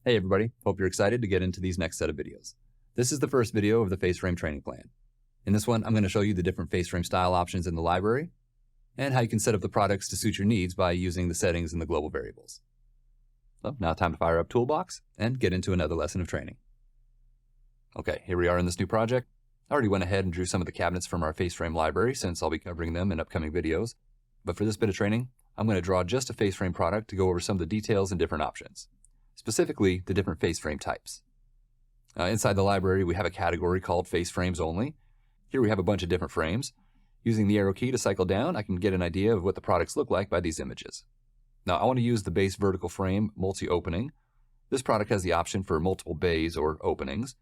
Hey everybody, hope you're excited to get into these next set of videos. This is the first video of the face frame training plan. In this one, I'm going to show you the different face frame style options in the library and how you can set up the products to suit your needs by using the settings in the global variables. So now time to fire up Toolbox and get into another lesson of training. Okay, here we are in this new project. I already went ahead and drew some of the cabinets from our face frame library since I'll be covering them in upcoming videos. But for this bit of training, I'm going to draw just a face frame product to go over some of the details and different options. Specifically, the different face frame types. Inside the library, we have a category called Face Frames Only. Here we have a bunch of different frames. Using the arrow key to cycle down, I can get an idea of what the products look like by these images. Now, I want to use the base vertical frame multi-opening. This product has the option for multiple bays or openings.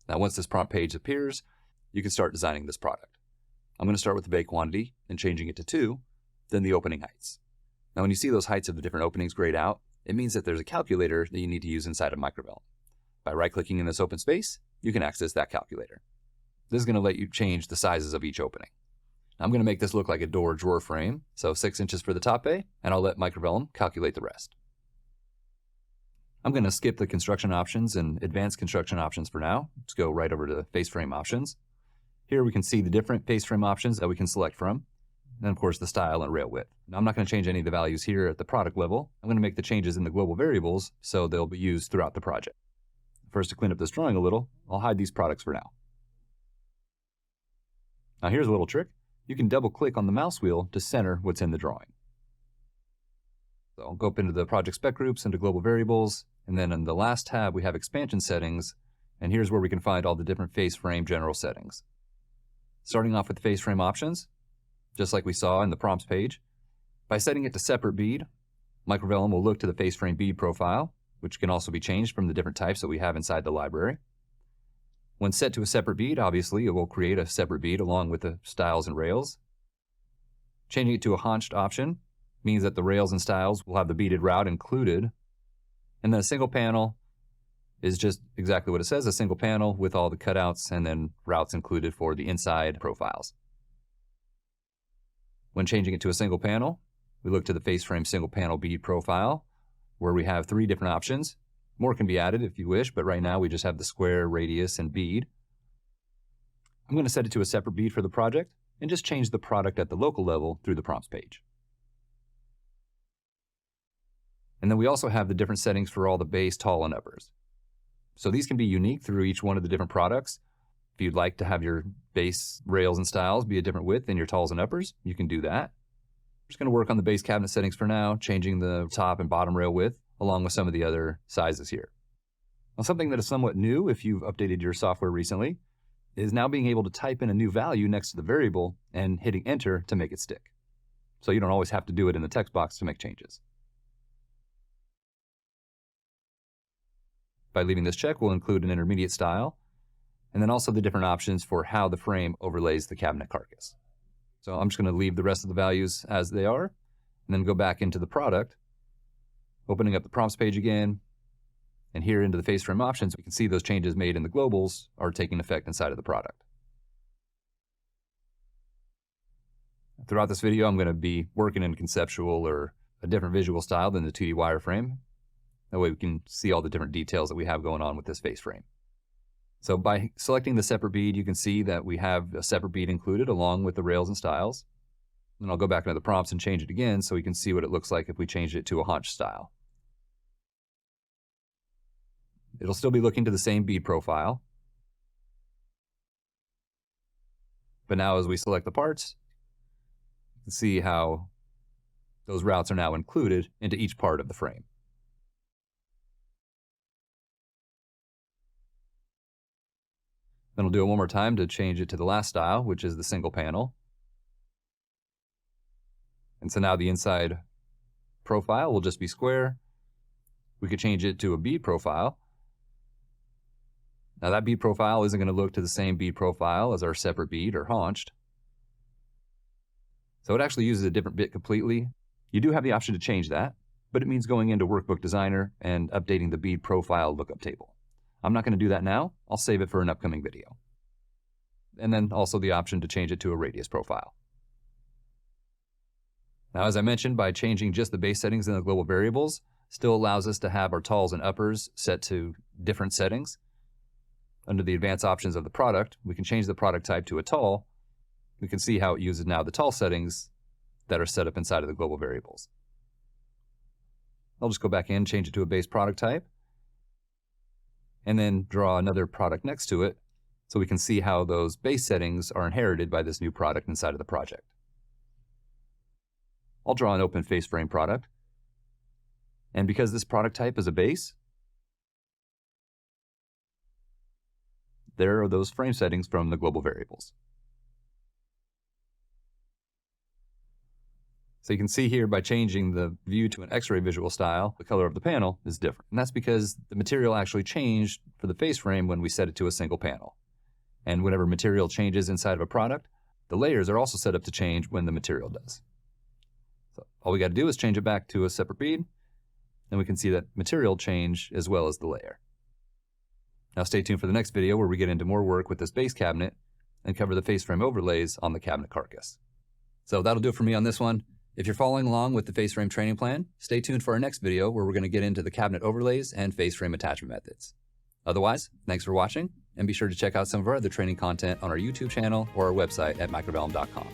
Now, once this prompt page appears, you can start designing this product. I'm going to start with the bay quantity and changing it to 2, then the opening heights. Now, when you see those heights of the different openings grayed out, it means that there's a calculator that you need to use inside of Microvellum. By right-clicking in this open space, you can access that calculator. This is going to let you change the sizes of each opening. Now, I'm going to make this look like a door drawer frame, so 6 inches for the top bay, and I'll let Microvellum calculate the rest. I'm going to skip the construction options and advanced construction options for now. Let's go right over to face frame options. Here we can see the different face frame options that we can select from. And of course the style and rail width. Now I'm not going to change any of the values here at the product level. I'm going to make the changes in the global variables so they'll be used throughout the project. First, to clean up this drawing a little, I'll hide these products for now. Now here's a little trick. You can double click on the mouse wheel to center what's in the drawing. So I'll go up into the project spec groups, into global variables, and then in the last tab we have expansion settings, and here's where we can find all the different face frame general settings. Starting off with face frame options, just like we saw in the prompts page. By setting it to separate bead, Microvellum will look to the face frame bead profile, which can also be changed from the different types that we have inside the library. When set to a separate bead, obviously it will create a separate bead along with the styles and rails. Changing it to a haunched option means that the rails and styles will have the beaded route included. And then a single panel is just exactly what it says, a single panel with all the cutouts and then routes included for the inside profiles. When changing it to a single panel, we look to the face frame single panel bead profile, where we have 3 different options. More can be added if you wish, but right now we just have the square, radius, and bead. I'm going to set it to a separate bead for the project and just change the product at the local level through the prompts page. And then we also have the different settings for all the base, tall, and uppers. So these can be unique through each one of the different products. If you'd like to have your base rails and styles be a different width than your talls and uppers, you can do that. I'm just going to work on the base cabinet settings for now, changing the top and bottom rail width, along with some of the other sizes here. Now, something that is somewhat new if you've updated your software recently is now being able to type in a new value next to the variable and hitting enter to make it stick. So you don't always have to do it in the text box to make changes. By leaving this check, we'll include an intermediate style, and then also the different options for how the frame overlays the cabinet carcass. So I'm just going to leave the rest of the values as they are, and then go back into the product, opening up the prompts page again, and here into the face frame options, we can see those changes made in the globals are taking effect inside of the product. Throughout this video, I'm going to be working in conceptual or a different visual style than the 2D wireframe. That way we can see all the different details that we have going on with this face frame. So by selecting the separate bead, you can see that we have a separate bead included along with the rails and styles. And I'll go back into the prompts and change it again so we can see what it looks like if we change it to a haunch style. It'll still be looking to the same bead profile. But now as we select the parts, you can see how those routes are now included into each part of the frame. Then I'll do it one more time to change it to the last style, which is the single panel. And so now the inside profile will just be square. We could change it to a bead profile. Now that bead profile isn't going to look to the same bead profile as our separate bead or haunched. So it actually uses a different bit completely. You do have the option to change that, but it means going into Workbook Designer and updating the bead profile lookup table. I'm not going to do that now. I'll save it for an upcoming video. And then also the option to change it to a radius profile. Now, as I mentioned, by changing just the base settings in the global variables, still allows us to have our talls and uppers set to different settings. Under the advanced options of the product, we can change the product type to a tall. We can see how it uses now the tall settings that are set up inside of the global variables. I'll just go back in, change it to a base product type, and then draw another product next to it so we can see how those base settings are inherited by this new product inside of the project. I'll draw an open face frame product. And because this product type is a base, there are those frame settings from the global variables. So you can see here by changing the view to an X-ray visual style, the color of the panel is different. And that's because the material actually changed for the face frame when we set it to a single panel. And whenever material changes inside of a product, the layers are also set up to change when the material does. So all we got to do is change it back to a separate bead, and we can see that material change as well as the layer. Now stay tuned for the next video where we get into more work with this base cabinet and cover the face frame overlays on the cabinet carcass. So that'll do it for me on this one. If you're following along with the face frame training plan, stay tuned for our next video where we're going to get into the cabinet overlays and face frame attachment methods. Otherwise, thanks for watching, and be sure to check out some of our other training content on our YouTube channel or our website at microvellum.com.